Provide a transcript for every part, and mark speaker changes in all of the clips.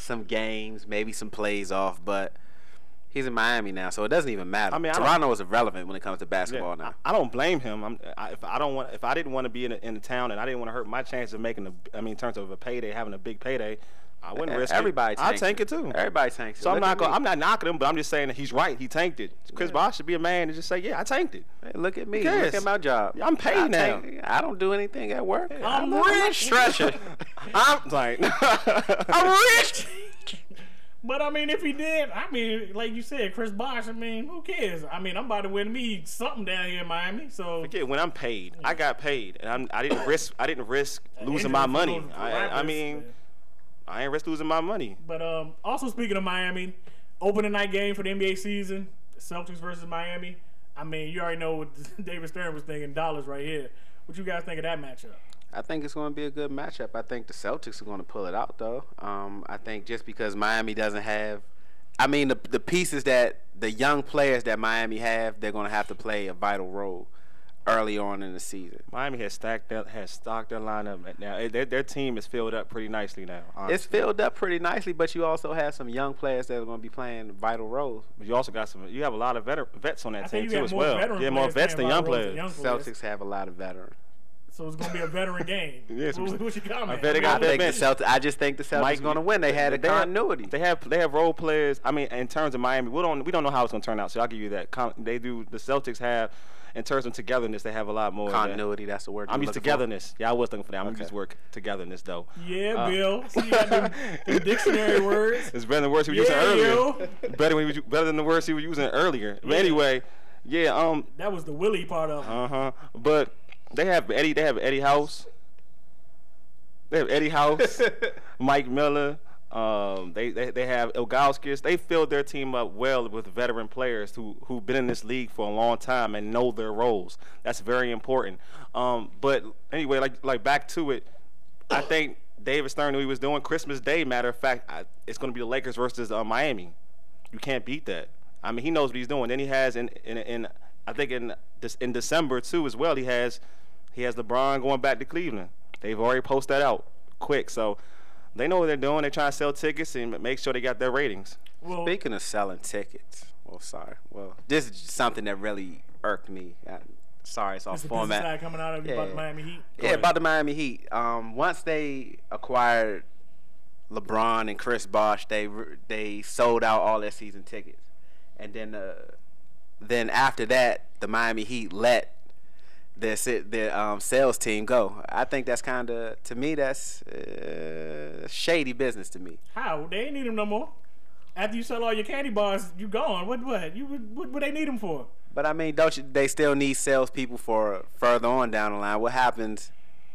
Speaker 1: some games, maybe some plays off, but he's in Miami now, so it doesn't even matter.
Speaker 2: I mean,
Speaker 1: Toronto is irrelevant when it comes to basketball now.
Speaker 2: I don't blame him. If I didn't want to be in the town and I didn't want to hurt my chances of making in terms of a payday, having a big payday, I wouldn't risk it. I'd tank it too.
Speaker 1: Everybody tanks it.
Speaker 2: So I'm not knocking him, but I'm just saying that he's right. He tanked it. Chris Bosh should be a man and just say, yeah, I tanked it.
Speaker 1: Hey, look at me. Look at my job.
Speaker 2: I'm paid now.
Speaker 1: I don't do anything at work.
Speaker 3: I'm rich.
Speaker 1: Stretcher.
Speaker 2: I'm like,
Speaker 1: I'm rich.
Speaker 3: But I mean, if he did, I mean, like you said, Chris Bosh, I mean, who cares? I mean, I'm about to win me something down here in Miami. So
Speaker 2: forget when I'm paid. I got paid, and I didn't risk losing my money. I mean, I ain't risk losing my money.
Speaker 3: But also speaking of Miami, opening night game for the NBA season, Celtics versus Miami. I mean, you already know what David Stern was thinking. Dollars right here. What you guys think of that matchup?
Speaker 1: I think it's going to be a good matchup. I think the Celtics are going to pull it out, though. I think just because Miami doesn't have, I mean, the pieces that the young players that Miami have, they're going to have to play a vital role early on in the season.
Speaker 2: Miami has stocked their lineup now. Their team is filled up pretty nicely now. Honestly.
Speaker 1: It's filled up pretty nicely, but you also have some young players that are going to be playing vital roles.
Speaker 2: But you also got you have a lot of vets on that team too as well.
Speaker 3: Yeah,
Speaker 2: more vets than young players.
Speaker 1: Celtics have a lot of veterans.
Speaker 3: So it's going to be a veteran game.
Speaker 2: Yes.
Speaker 3: What's your comment?
Speaker 1: I just think the Celtics are going to win. They had a continuity.
Speaker 2: They have role players. I mean, in terms of Miami, we don't know how it's going to turn out. So I'll give you that. The Celtics have, in terms of togetherness, they have a lot more
Speaker 1: continuity. That's the word.
Speaker 2: I'm used to togetherness. Yeah, I was looking for that. I'm used to word togetherness though.
Speaker 3: Yeah, Bill. So you got them dictionary words.
Speaker 2: It's better than the words he was using earlier. Better than the words he was using earlier. But anyway, yeah.
Speaker 3: That was the Willie part of it.
Speaker 2: But they have Eddie House. They have Eddie House, Mike Miller. They have Ilgauskas. They filled their team up well with veteran players who've been in this league for a long time and know their roles. That's very important. But anyway, like back to it, I think David Stern knew he was doing Christmas Day. Matter of fact, it's going to be the Lakers versus Miami. You can't beat that. I mean, he knows what he's doing. Then he has I think in December too as well. He has LeBron going back to Cleveland. They've already posted that out quick. So they know what they're doing. They're trying to sell tickets and make sure they got their ratings.
Speaker 1: Well, speaking of selling tickets, this is something that really irked me. Sorry, it's off format.
Speaker 3: This is coming out of about the Miami Heat.
Speaker 1: About the Miami Heat. Once they acquired LeBron and Chris Bosh, they sold out all their season tickets, and then after that, the Miami Heat let their sales team go. I think that's kind of, to me, that's shady business to me.
Speaker 3: How? They ain't need them no more. After you sell all your candy bars, you gone. What they need them for?
Speaker 1: But I mean, they still need salespeople for further on down the line? What happens?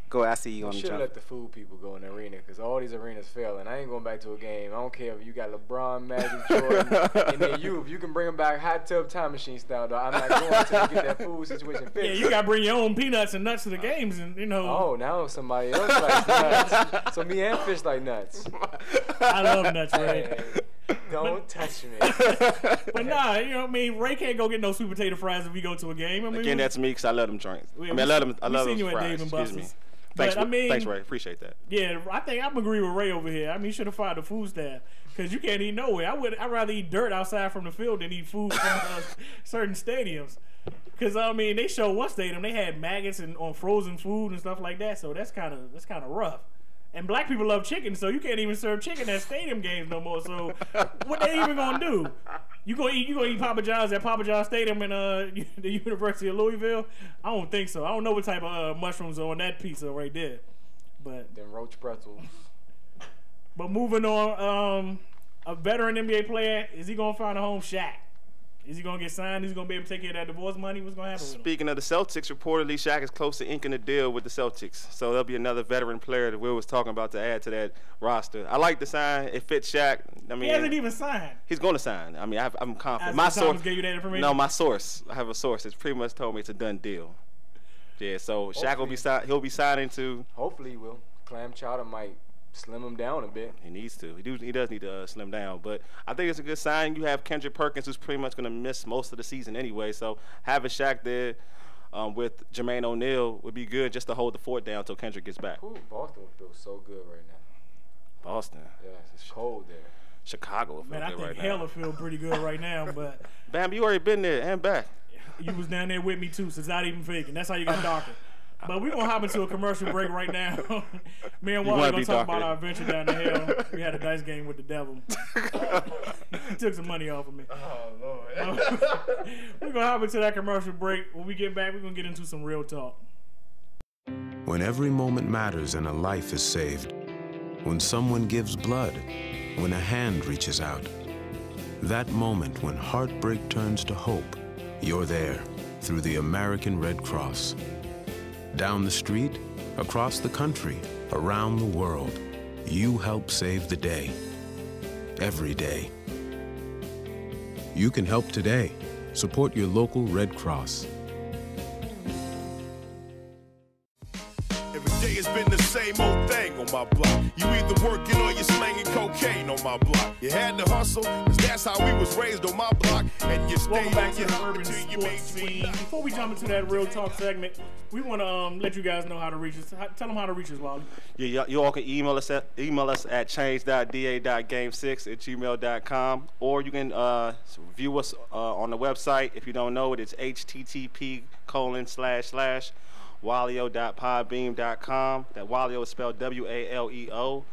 Speaker 1: Go, I see you on the jump.
Speaker 4: You should let the food people go in the arena because all these arenas fail, and I ain't going back to a game. I don't care if you got LeBron, Magic, Jordan, and then if you can bring them back hot tub time machine style, though. I'm not going until you get that food situation fixed.
Speaker 3: Yeah, you got to bring your own peanuts and nuts to the games, and
Speaker 4: Oh, now somebody else likes nuts. So me and Fish like nuts.
Speaker 3: I love nuts, Ray.
Speaker 4: Don't touch me.
Speaker 3: But nah, I mean, Ray can't go get no sweet potato fries if we go to a game. I mean,
Speaker 2: again, that's me because I love them joints. I love them. I love those fries. Excuse me. Thanks, Ray. Appreciate that.
Speaker 3: Yeah, I think I'm agree with Ray over here. I mean, you should have fired the food staff because you can't eat nowhere. I'd rather eat dirt outside from the field than eat food from certain stadiums. Because I mean, they showed one stadium they had maggots on frozen food and stuff like that. So that's kind of rough. And black people love chicken, so you can't even serve chicken at stadium games no more. So what they even gonna do? You gonna eat Papa John's at Papa John's Stadium in the University of Louisville? I don't think so. I don't know what type of mushrooms are on that pizza right there. But
Speaker 4: then roach pretzels.
Speaker 3: But moving on, a veteran NBA player, is he gonna find a home? Shaq. Is he going to get signed? Is he going to be able to take care of that divorce money? What's going to happen with him?
Speaker 2: Speaking of the Celtics, reportedly Shaq is close to inking a deal with the Celtics. So there'll be another veteran player that Will was talking about to add to that roster. I like the sign. It fits Shaq. I mean,
Speaker 3: he hasn't even signed.
Speaker 2: He's going to sign. I mean, I'm confident.
Speaker 3: My source gave you that information?
Speaker 2: No, my source. I have a source. It's pretty much told me it's a done deal. Yeah, so Shaq will be he'll be signing to.
Speaker 4: Hopefully he will. Clam Chowder might slim him down a bit.
Speaker 2: He needs to. He does need to slim down. But I think it's a good sign. You have Kendrick Perkins, who's pretty much going to miss most of the season anyway. So having Shaq there with Jermaine O'Neal would be good just to hold the fort down until Kendrick gets back.
Speaker 4: Ooh, Boston feels so good right now.
Speaker 2: Boston.
Speaker 4: Yes, it's cold there.
Speaker 2: Chicago.
Speaker 3: Man, I think
Speaker 2: right
Speaker 3: hella
Speaker 2: now.
Speaker 3: feel pretty good right now, but
Speaker 2: Bam, you already been there and back.
Speaker 3: you was down there with me too, so it's not even faking. That's how you got darker. But we're going to hop into a commercial break right now. Me and Wally going to talk about our adventure down the hill. We had a dice game with the devil. He took some money off of me.
Speaker 4: Oh, Lord.
Speaker 3: We're going to hop into that commercial break. When we get back, we're going to get into some real talk.
Speaker 5: When every moment matters and a life is saved. When someone gives blood. When a hand reaches out. That moment when heartbreak turns to hope. You're there through the American Red Cross. Down the street, across the country, around the world, you help save the day. Every day. You can help today. Support your local Red Cross.
Speaker 6: Every day has been the same old thing on my block. You either working or you slanging cocaine on my block. You had to hustle, cause that's how we was raised on my block. And you stay
Speaker 3: Welcome back
Speaker 6: on
Speaker 3: to
Speaker 6: your
Speaker 3: the
Speaker 6: hustle
Speaker 3: Urban
Speaker 6: till you make
Speaker 3: Sports
Speaker 6: sweet
Speaker 3: Scene.
Speaker 6: life.
Speaker 3: Before we jump into that real talk segment, we want to let you guys know how to reach us. Tell them how to reach us, Wally.
Speaker 2: Yeah, you all can email us at change.da.game6@gmail.com, or you can view us on the website. If you don't know it, it's http://wallio.podbeam.com. That Wallio is spelled WALEO.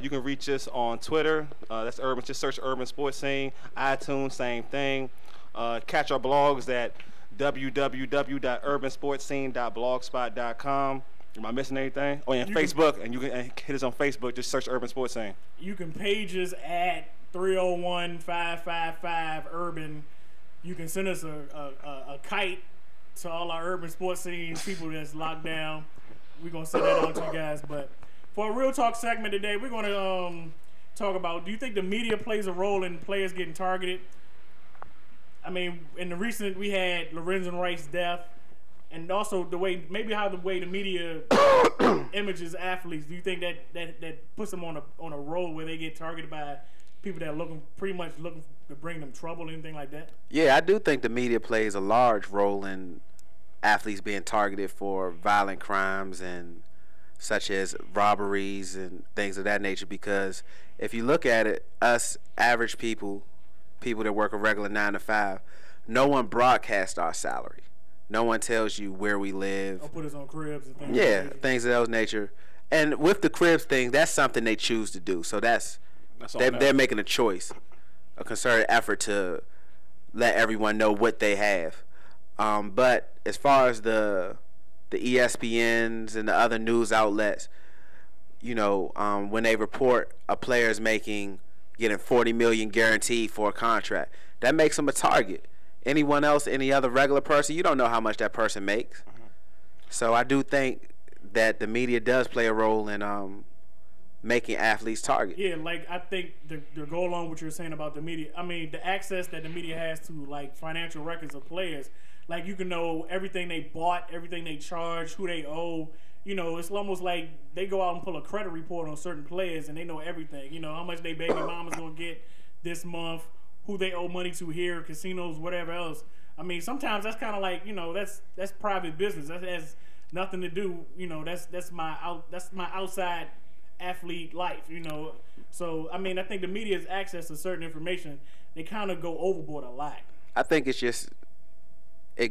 Speaker 2: You can reach us on Twitter. That's Urban. Just search Urban Sports Scene. iTunes, same thing. Catch our blogs at www.urbansportscene.blogspot.com. Am I missing anything? Oh, yeah, and Facebook, and you can hit us on Facebook. Just search Urban Sports Scene.
Speaker 3: You can page us at 301-555-URBAN. You can send us a kite to all our Urban Sports Scene people that's locked down. We're going to send that out to you guys. But for a real talk segment today, we're going to talk about, do you think the media plays a role in players getting targeted? I mean, in the recent, we had Lorenzen Wright's death, and also the way the media images athletes. Do you think that puts them on a road where they get targeted by people that are pretty much looking to bring them trouble, anything like that?
Speaker 1: Yeah, I do think the media plays a large role in athletes being targeted for violent crimes and such as robberies and things of that nature. Because if you look at it, us average people that work a regular 9 to 5, no one broadcasts our salary. No one tells you where we live.
Speaker 3: Or put us on cribs and things.
Speaker 1: Yeah,
Speaker 3: like that.
Speaker 1: things of that nature. And with the cribs thing, that's something they choose to do. So they're making a choice, a concerted effort to let everyone know what they have. But as far as the ESPNs and the other news outlets, when they report a player's getting $40 million guaranteed for a contract, that makes them a target. Anyone else, any other regular person, you don't know how much that person makes. So I do think that the media does play a role in making athletes target.
Speaker 3: Yeah, like I think to go along with what you're saying about the media, I mean the access that the media has to like financial records of players, like you can know everything they bought, everything they charge, who they owe. It's almost like they go out and pull a credit report on certain players and they know everything. How much they baby mama's gonna get this month, who they owe money to here, casinos, whatever else. I mean, sometimes that's kind of like that's private business. That has nothing to do. That's my outside athlete life. So I mean, I think the media's access to certain information, they kind of go overboard a lot.
Speaker 1: I think it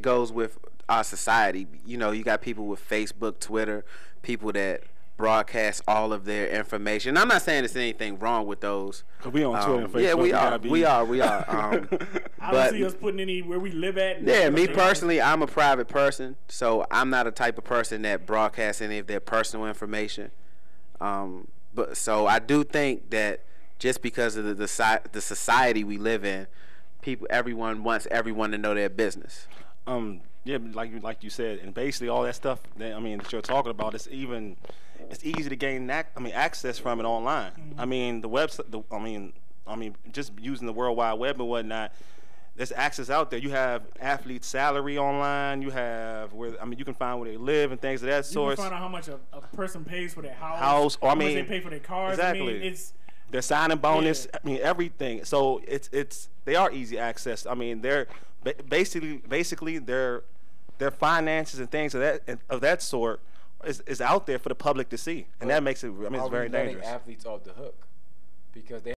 Speaker 1: goes with our society. You got people with Facebook, Twitter, people that broadcast all of their information. I'm not saying there's anything wrong with those.
Speaker 2: Cause we on Twitter and Facebook.
Speaker 1: Yeah, we are.
Speaker 3: I don't see us putting any where we live at.
Speaker 1: Yeah, me personally, I'm a private person, so I'm not a type of person that broadcasts any of their personal information. But so I do think that just because of the society we live in, everyone wants everyone to know their business.
Speaker 2: Yeah, like you said, and basically all that stuff that you're talking about, it's easy to gain access from it online.
Speaker 3: Mm-hmm.
Speaker 2: I mean, the website, just using the World Wide Web and whatnot, there's access out there. You have athletes' salary online. You have you can find where they live and things of that sort.
Speaker 3: You can find out how much a person pays for their house.
Speaker 2: Or
Speaker 3: how much they pay for their cars.
Speaker 2: Exactly.
Speaker 3: I mean, it's
Speaker 2: their signing bonus.
Speaker 3: Yeah.
Speaker 2: I mean, everything. So they are easy access. I mean, they're basically their finances and things of that sort is out there for the public to see, and that makes it. It's very dangerous.
Speaker 4: Athletes off the hook because they